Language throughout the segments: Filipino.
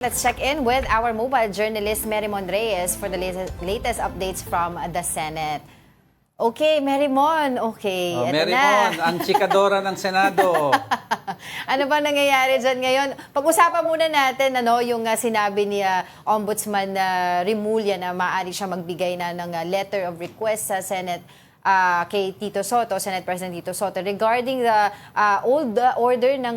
Let's check in with our mobile journalist Merrimon Reyes for the latest updates from the Senate. Okay, Merrimon. Okay, eto Merrimon, na. ang chikadora ng Senado. Ano ba nangyayari dyan ngayon? Pag-usapan muna natin yung sinabi ni Ombudsman Remulla na maaari siya magbigay na ng letter of request sa Senate kay Tito Sotto, Senate President Tito Sotto, regarding the old order ng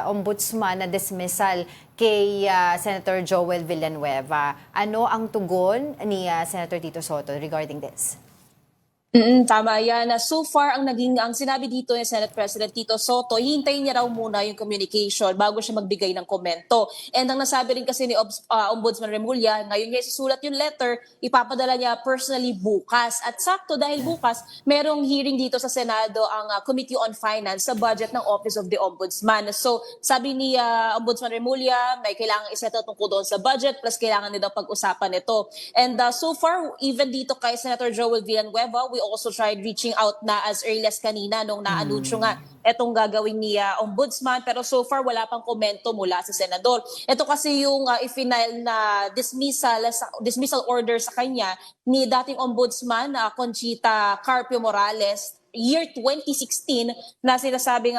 ombudsman na dismissal kay Senator Joel Villanueva. Ano ang tugon ni Senator Tito Sotto regarding this? Tama yan. So far, ang sinabi dito ni Senate President Tito Sotto, hintayin niya raw muna yung communication bago siya magbigay ng komento. And ang nasabi rin kasi ni Ombudsman Remulla, ngayon niya isusulat yung letter, ipapadala niya personally bukas. At sakto dahil bukas, merong hearing dito sa Senado ang Committee on Finance sa budget ng Office of the Ombudsman. So sabi ni Ombudsman Remulla, may kailangan isettle tungkol doon sa budget, plus kailangan nila pag-usapan ito. And so far, even dito kay Senator Joel Villanueva, we also tried reaching out na as early as kanina nung na-anunsyo nga etong gagawin ni Ombudsman, pero so far wala pang komento mula sa Senador. Ito kasi yung i-final na dismissal order sa kanya ni dating Ombudsman Conchita Carpio Morales year 2016 na sinasabing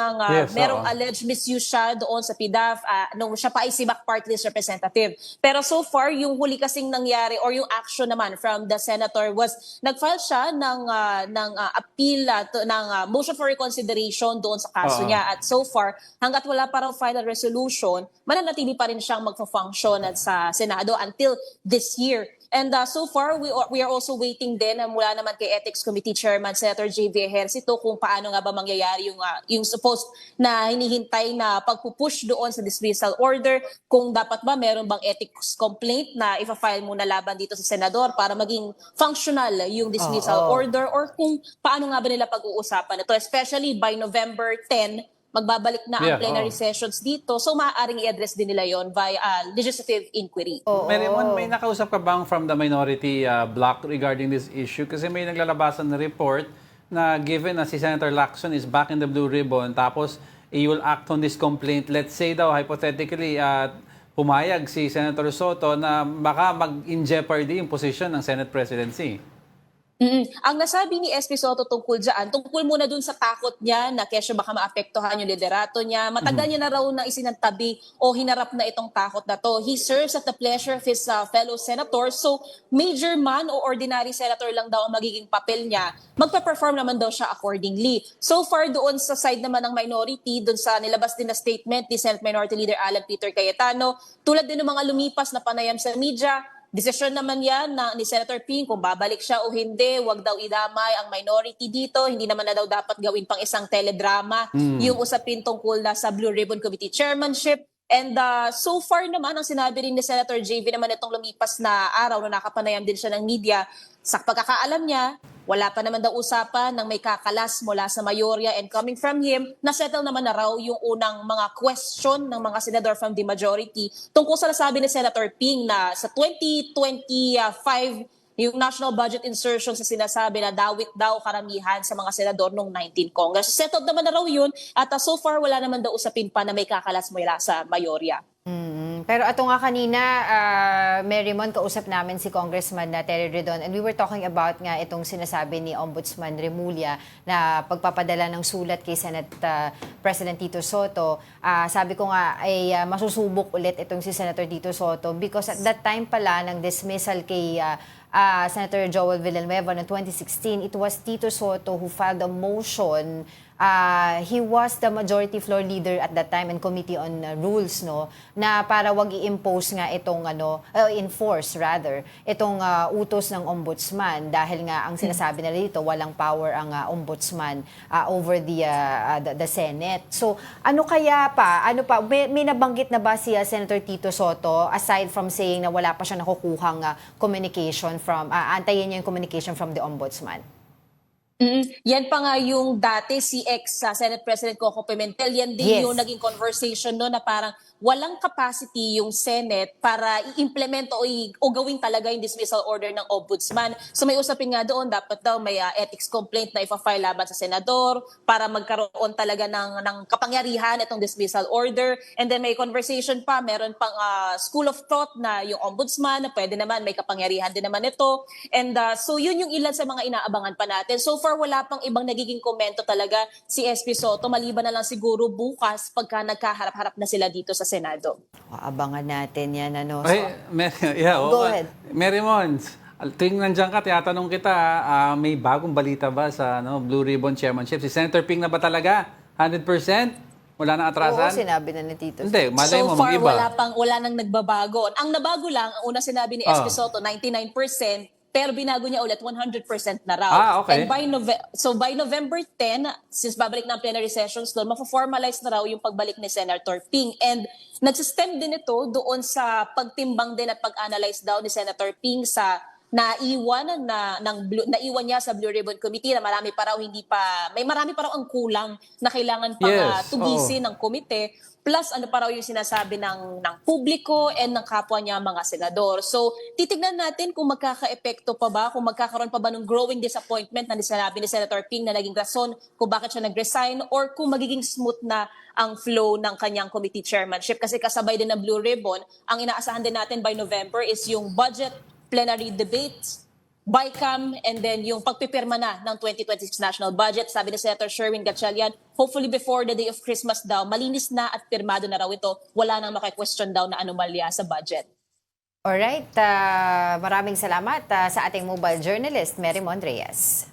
merong alleged misuse siya doon sa PDAF nung siya pa ay CBAC party list representative. Pero so far, yung huli kasing nangyari or yung action naman from the senator was nag-file siya ng appeal ng motion for reconsideration doon sa kaso niya. At so far, hanggat wala pa raw final resolution, mananatili pa rin siyang magfa-function sa Senado until this year. And so far, we are also waiting din mula naman kay Ethics Committee Chairman Senator J.V. Ejercito kung paano nga ba mangyayari yung supposed na hinihintay na pagpupush doon sa dismissal order, kung dapat ba meron bang ethics complaint na ipa-file muna laban dito sa Senador para maging functional yung dismissal order, or kung paano nga ba nila pag-uusapan ito, especially by November 10, magbabalik na ang plenary sessions dito. So maaaring i-address din nila yon via legislative inquiry. Merrimon, may nakausap ka bang from the minority bloc regarding this issue? Kasi may naglalabasan na report na given na si Senator Lacson is back in the blue ribbon, tapos he will act on this complaint. Let's say daw, hypothetically, pumayag si Senator Sotto na baka mag-in jeopardy yung position ng Senate presidency. Ang nasabi ni SP Sotto tungkol dyan, tungkol muna dun sa takot niya na kesyo baka maapektuhan yung liderato niya, matagal niya na raw na isinantabi o hinarap na itong takot na to. He serves at the pleasure of his fellow senators, so major man o ordinary senator lang daw ang magiging papel niya. Magpa-perform naman daw siya accordingly. So far doon sa side naman ng minority, doon sa nilabas din na statement ni Senate Minority Leader Alan Peter Cayetano, tulad din ng mga lumipas na panayam sa media, desisyon naman yan ni Senator Ping kung babalik siya o hindi, wag daw idamay ang minority dito, hindi naman na daw dapat gawin pang isang teledrama yung usapin tungkol na sa Blue Ribbon Committee chairmanship. And so far naman, ang sinabi rin ni Senator JV naman itong lumipas na araw na nakapanayam din siya ng media, sa pagkakaalam niya, wala pa naman daw usapan ng may kakalas mula sa mayorya, and coming from him, nasettle naman na raw yung unang mga question ng mga senador from the majority tungkol sa nasabi ni Senator Ping na sa 2025, yung national budget insertion sa sinasabi na dawit daw karamihan sa mga senador noong 19 Congress. Settled naman na raw yun, at so far wala naman daw usapin pa na may kakalas mula sa mayorya. Pero ito nga kanina, Merrimon, kausap namin si Congressman Terry Redon, and we were talking about nga itong sinasabi ni Ombudsman Remulla na pagpapadala ng sulat kay Senate President Tito Sotto. Sabi ko nga ay masusubok ulit itong si Senator Tito Sotto because at that time pala ng dismissal kay Senator Joel Villanueva noong 2016, it was Tito Sotto who filed a motion. He was the majority floor leader at that time in Committee on Rules, no, na para wag i-impose nga itong enforce rather itong utos ng ombudsman, dahil nga ang sinasabi nila dito walang power ang ombudsman over the Senate. So ano pa may nabanggit na ba si Senator Tito Sotto aside from saying na wala pa siya nakukuhang communication from antayin niya yung communication from the ombudsman? Yan pa nga yung dati si ex-Senate President Coco Pimentel, yan din yung naging conversation no, na parang walang capacity yung Senate para i-implement o gawin talaga yung dismissal order ng ombudsman. So may usapin nga doon, dapat daw may ethics complaint na ipa-file laban sa senador para magkaroon talaga ng kapangyarihan itong dismissal order. And then may conversation pa, meron pang school of thought na yung ombudsman na pwede naman, may kapangyarihan din naman ito. And so yun yung ilan sa mga inaabangan pa natin. So far, wala pang ibang nagiging komento talaga si SP Soto, maliban na lang siguro bukas pagka nagkaharap-harap na sila dito sa Senado. Abangan natin yan. Ano? Ay, Go ahead. Mary Mons, tuwing nandiyan ka, tinatanong kita, may bagong balita ba sa Blue Ribbon Chairmanship? Si Senator Ping na ba talaga? 100%? Wala nang Oo, atrasan? sinabi na ni Tito. Hindi, malay So mo, far, mag-iba. wala nang nagbabago. Ang nabago lang, ang una sinabi ni SP Soto, 99%, pero binago niya ulit 100% na raw. Okay. And by November 10, since babalik na ang plenary sessions doon, ma-formalize na raw yung pagbalik ni Senator Ping. And nagsistem din ito doon sa pagtimbang din at pag-analyze daw ni Senator Ping sa naiwan niya sa Blue Ribbon Committee na marami pa raw ang kulang na kailangan pang Yes, tugisin ng komite. Plus, ano pa raw yung sinasabi ng publiko and ng kapwa niya mga senador. So, titignan natin kung magkaka-epekto pa ba, kung magkakaroon pa ba ng growing disappointment na sinabi ni Senator Ping na naging rason kung bakit siya nag-resign or kung magiging smooth na ang flow ng kanyang committee chairmanship. Kasi kasabay din ng Blue Ribbon, ang inaasahan din natin by November is yung budget plenary debates, BICAM, and then yung pagpipirma na ng 2026 national budget. Sabi ni Senator Sherwin Gatchalian, hopefully before the day of Christmas daw, malinis na at pirmado na raw ito. Wala nang maki-question daw na anomalya sa budget. Alright, maraming salamat sa ating mobile journalist, Mary Mon Reyes.